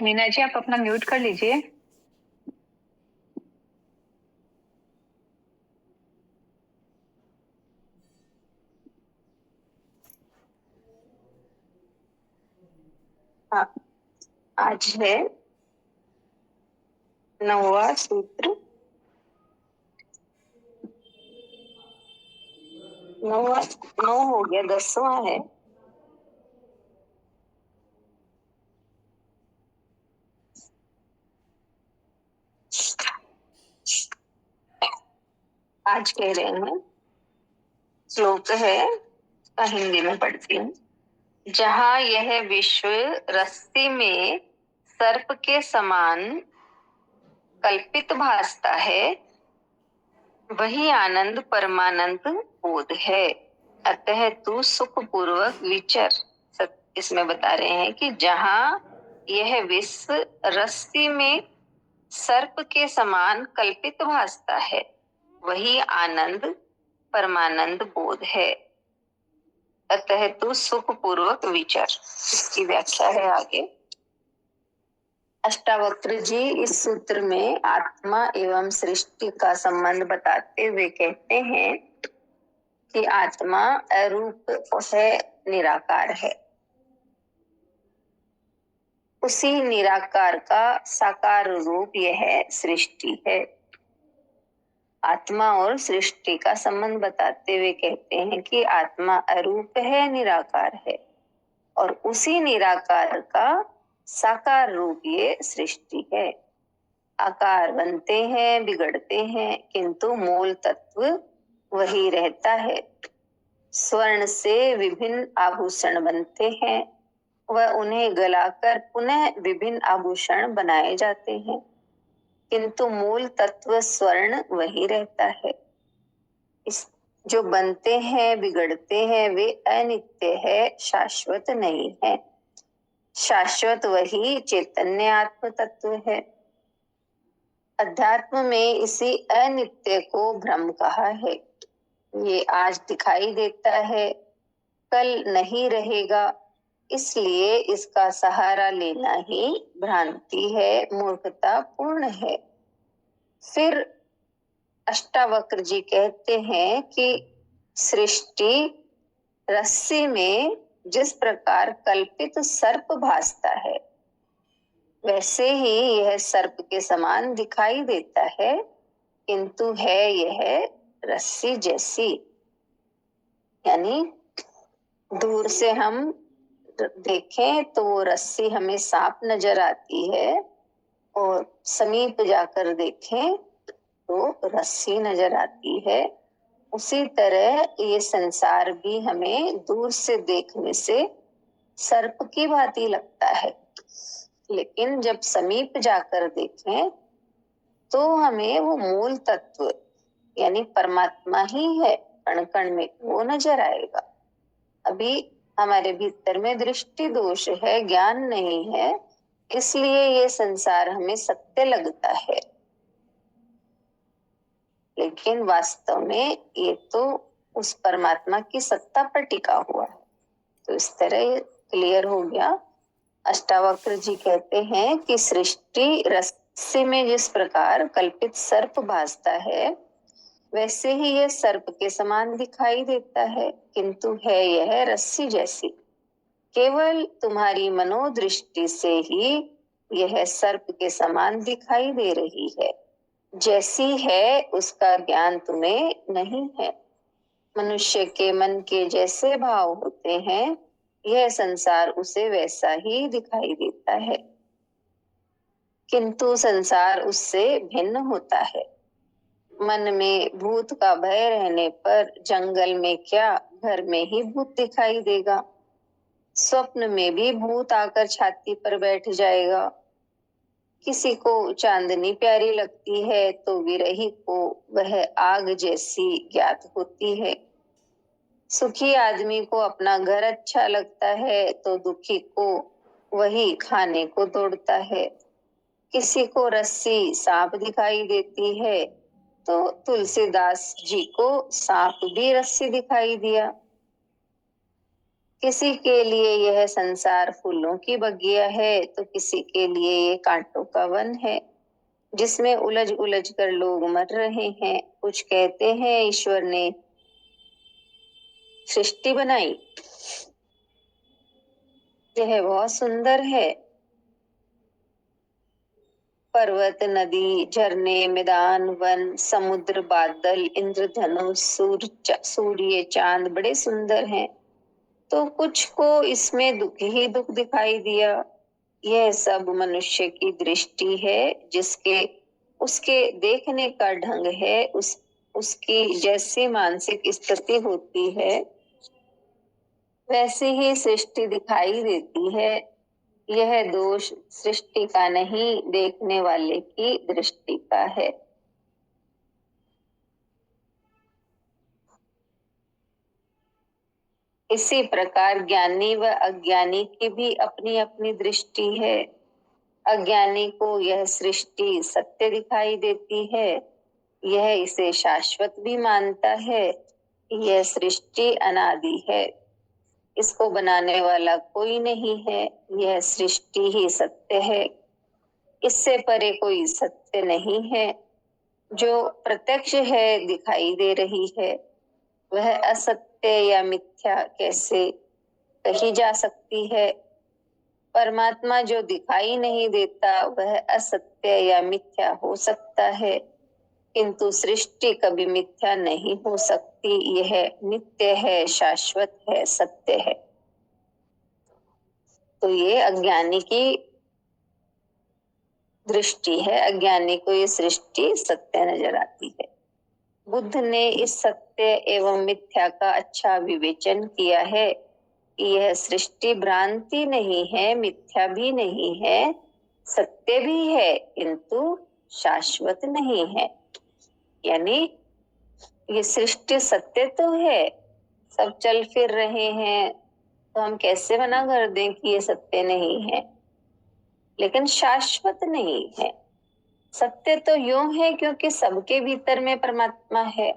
मीना जी, आप अपना म्यूट कर लीजिए। हाँ, आज है 9वां सूत्र। 9 हो गया, 10वां है। आज कह रहे हैं, श्लोक है, हिंदी में पढ़ती हूँ। जहाँ यह विश्व रस्सी में सर्प के समान कल्पित भासता है, वही आनंद परमानंद बोध है। अतः तू सुख पूर्वक विचर। इसमें बता रहे हैं कि जहाँ यह विश्व रस्सी में सर्प के समान कल्पित भासता है, वही आनंद परमानंद बोध है। अतः तू सुख पूर्वक विचर। इसकी व्याख्या है आगे। अष्टावक्र जी इस सूत्र में आत्मा एवं सृष्टि का संबंध बताते हुए कहते हैं कि आत्मा अरूप है, निराकार है। उसी निराकार का साकार रूप यह सृष्टि है। आत्मा और सृष्टि का संबंध बताते हुए कहते हैं कि आत्मा अरूप है, निराकार है, और उसी निराकार का साकार रूप ये सृष्टि है। आकार बनते हैं, बिगड़ते हैं, किंतु मूल तत्व वही रहता है। स्वर्ण से विभिन्न आभूषण बनते हैं, वह उन्हें गलाकर पुनः विभिन्न आभूषण बनाए जाते हैं, किंतु मूल तत्व स्वर्ण वही रहता है। इस जो बनते हैं, बिगड़ते हैं, वे अनित्य है, शाश्वत नहीं है। शाश्वत वही चैतन्य आत्म तत्व है। अध्यात्म में इसी अनित्य को भ्रम कहा है। ये आज दिखाई देता है, कल नहीं रहेगा, इसलिए इसका सहारा लेना ही भ्रांति है, मूर्खता पूर्ण है। फिर अष्टावक्र जी कहते हैं कि सृष्टि रस्सी में जिस प्रकार कल्पित सर्प भासता है, वैसे ही यह सर्प के समान दिखाई देता है, किंतु है यह रस्सी जैसी। यानी दूर से हम देखें तो वो रस्सी हमें साफ नजर आती है, और समीप जाकर देखें तो रस्सी नजर आती है। उसी तरह ये संसार भी हमें दूर से देखने से सर्प की भांति लगता है, लेकिन जब समीप जाकर देखें तो हमें वो मूल तत्व यानी परमात्मा ही है, कण कण में वो नजर आएगा। अभी हमारे भीतर में दृष्टि दोष है, ज्ञान नहीं है, इसलिए ये संसार हमें सत्य लगता है, लेकिन वास्तव में ये तो उस परमात्मा की सत्ता पर टिका हुआ है। तो इस तरह ये क्लियर हो गया। अष्टावक्र जी कहते हैं कि सृष्टि रस्सी में जिस प्रकार कल्पित सर्प भासता है, वैसे ही यह सर्प के समान दिखाई देता है, किंतु है यह रस्सी जैसी। केवल तुम्हारी मनोदृष्टि से ही यह सर्प के समान दिखाई दे रही है। जैसी है उसका ज्ञान तुम्हें नहीं है। मनुष्य के मन के जैसे भाव होते हैं, यह संसार उसे वैसा ही दिखाई देता है, किंतु संसार उससे भिन्न होता है। मन में भूत का भय रहने पर जंगल में क्या, घर में ही भूत दिखाई देगा। स्वप्न में भी भूत आकर छाती पर बैठ जाएगा। किसी को चांदनी प्यारी लगती है तो विरही को वह आग जैसी ज्ञात होती है। सुखी आदमी को अपना घर अच्छा लगता है तो दुखी को वही खाने को दौड़ता है। किसी को रस्सी सांप दिखाई देती है तो तुलसीदास जी को सांप भी रस्सी दिखाई दिया। किसी के लिए यह संसार फूलों की बगिया है तो किसी के लिए ये कांटों का वन है, जिसमें उलझ उलझ कर लोग मर रहे हैं। कुछ कहते हैं ईश्वर ने सृष्टि बनाई, यह बहुत सुंदर है। पर्वत, नदी, झरने, मैदान, वन, समुद्र, बादल, इंद्रधनुष, सूर्य, चांद बड़े सुंदर हैं। तो कुछ को इसमें दुख ही दुख दिखाई दिया। यह सब मनुष्य की दृष्टि है, जिसके उसके देखने का ढंग है, उसकी जैसी मानसिक स्थिति होती है वैसी ही सृष्टि दिखाई देती है। यह दोष सृष्टि का नहीं, देखने वाले की दृष्टि का है। इसी प्रकार ज्ञानी व अज्ञानी की भी अपनी अपनी दृष्टि है। अज्ञानी को यह सृष्टि सत्य दिखाई देती है, यह इसे शाश्वत भी मानता है। यह सृष्टि अनादि है, इसको बनाने वाला कोई नहीं है, यह सृष्टि ही सत्य है, इससे परे कोई सत्य नहीं है। जो प्रत्यक्ष है, दिखाई दे रही है, वह असत्य या मिथ्या कैसे कही जा सकती है। परमात्मा जो दिखाई नहीं देता वह असत्य या मिथ्या हो सकता है, किंतु सृष्टि कभी मिथ्या नहीं हो सकती। यह नित्य है, शाश्वत है, सत्य है। तो ये अज्ञानी की दृष्टि है, अज्ञानी को ये सृष्टि सत्य नजर आती है। बुद्ध ने इस सत्य एवं मिथ्या का अच्छा विवेचन किया है कि यह सृष्टि भ्रांति नहीं है, मिथ्या भी नहीं है, सत्य भी है, किंतु शाश्वत नहीं है। यानी ये सृष्टि सत्य तो है, सब चल फिर रहे हैं, तो हम कैसे मना कर दें कि ये सत्य नहीं है, लेकिन शाश्वत नहीं है। सत्य तो यूं है क्योंकि सबके भीतर में परमात्मा है,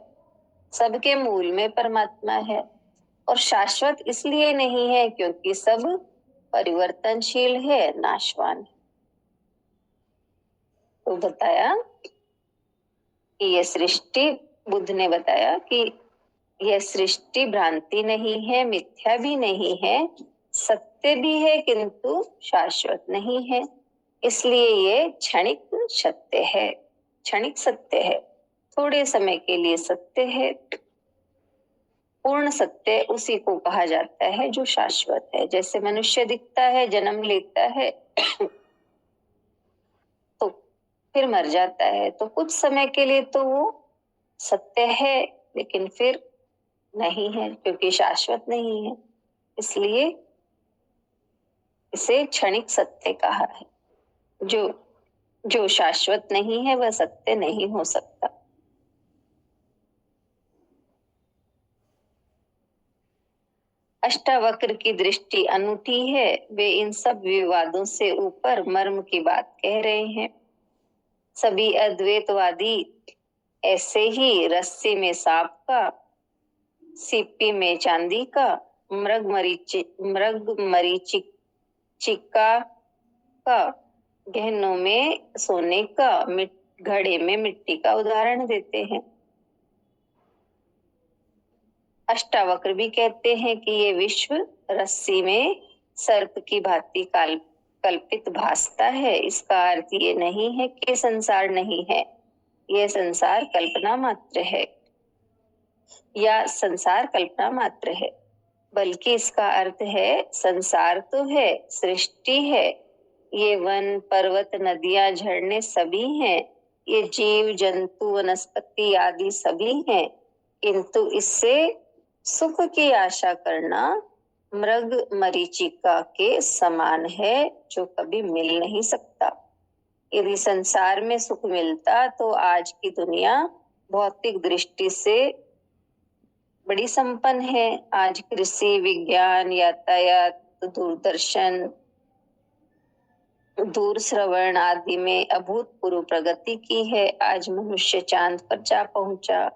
सबके मूल में परमात्मा है, और शाश्वत इसलिए नहीं है क्योंकि सब परिवर्तनशील है, नाशवान है। तो बताया कि यह सृष्टि, बुद्ध ने बताया कि यह सृष्टि भ्रांति नहीं है, मिथ्या भी नहीं है, सत्य भी है, किंतु शाश्वत नहीं है। इसलिए ये क्षणिक सत्य है, क्षणिक सत्य है, थोड़े समय के लिए सत्य है। पूर्ण सत्य उसी को कहा जाता है जो शाश्वत है। जैसे मनुष्य दिखता है, जन्म लेता है तो फिर मर जाता है, तो कुछ समय के लिए तो वो सत्य है, लेकिन फिर नहीं है, क्योंकि शाश्वत नहीं है। इसलिए इसे क्षणिक सत्य कहा है। जो शाश्वत नहीं है वह सत्य नहीं हो सकता। अष्टावक्र की दृष्टि अनूठी है, वे इन सब विवादों से ऊपर मर्म की बात कह रहे हैं। सभी अद्वैतवादी ऐसे ही रस्सी में सांप का, सीपी में चांदी का, मृग मरीचिका का, गहनों में सोने का, घड़े में मिट्टी का उदाहरण देते हैं। अष्टावक्र भी कहते हैं कि ये विश्व रस्सी में सर्प की भांति कल्पित भासता है। इसका अर्थ ये नहीं है कि संसार नहीं है, यह संसार कल्पना मात्र है, या संसार कल्पना मात्र है, बल्कि इसका अर्थ है संसार तो है, सृष्टि है, ये वन, पर्वत, नदियां, झरने सभी हैं, ये जीव, जंतु, वनस्पति आदि सभी हैं, किंतु इससे सुख की आशा करना मृग मरीचिका के समान है, जो कभी मिल नहीं सकता। यदि संसार में सुख मिलता तो आज की दुनिया भौतिक दृष्टि से बड़ी संपन्न है। आज कृषि, विज्ञान, यातायात, दूरदर्शन, दूर श्रवण आदि में अभूतपूर्व प्रगति की है। आज मनुष्य चांद पर जा पहुंचा,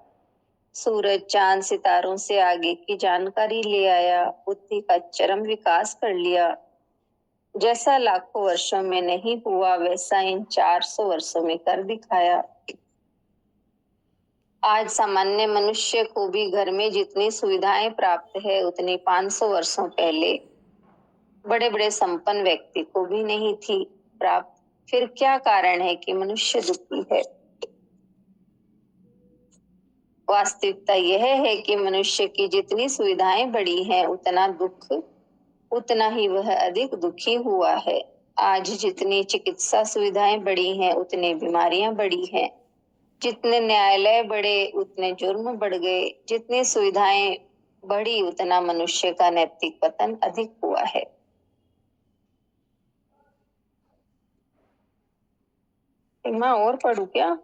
सूरज चांद सितारों से आगे की जानकारी ले आया, बुद्धि का चरम विकास कर लिया। जैसा लाखों वर्षों में नहीं हुआ वैसा इन 400 वर्षों में कर दिखाया। आज सामान्य मनुष्य को भी घर में जितनी सुविधाएं प्राप्त है उतनी 500 वर्षों पहले बड़े बड़े संपन्न व्यक्ति को भी नहीं थी प्राप्त। फिर क्या कारण है कि मनुष्य दुखी है? वास्तविकता यह है कि मनुष्य की जितनी सुविधाएं बढ़ी हैं उतना ही वह अधिक दुखी हुआ है। आज जितनी चिकित्सा सुविधाएं बढ़ी हैं उतनी बीमारियां बढ़ी हैं। जितने न्यायालय बढ़े उतने जुर्म बढ़ गए। जितनी सुविधाएं बढ़ी उतना मनुष्य का नैतिक पतन अधिक हुआ है। मैं और पढ़ू क्या?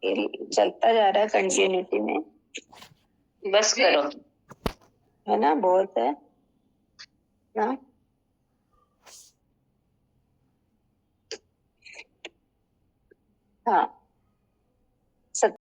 ये चलता जा रहा है कंटिन्यूटी में। बस करो। है ना, बहुत है ना। हाँ,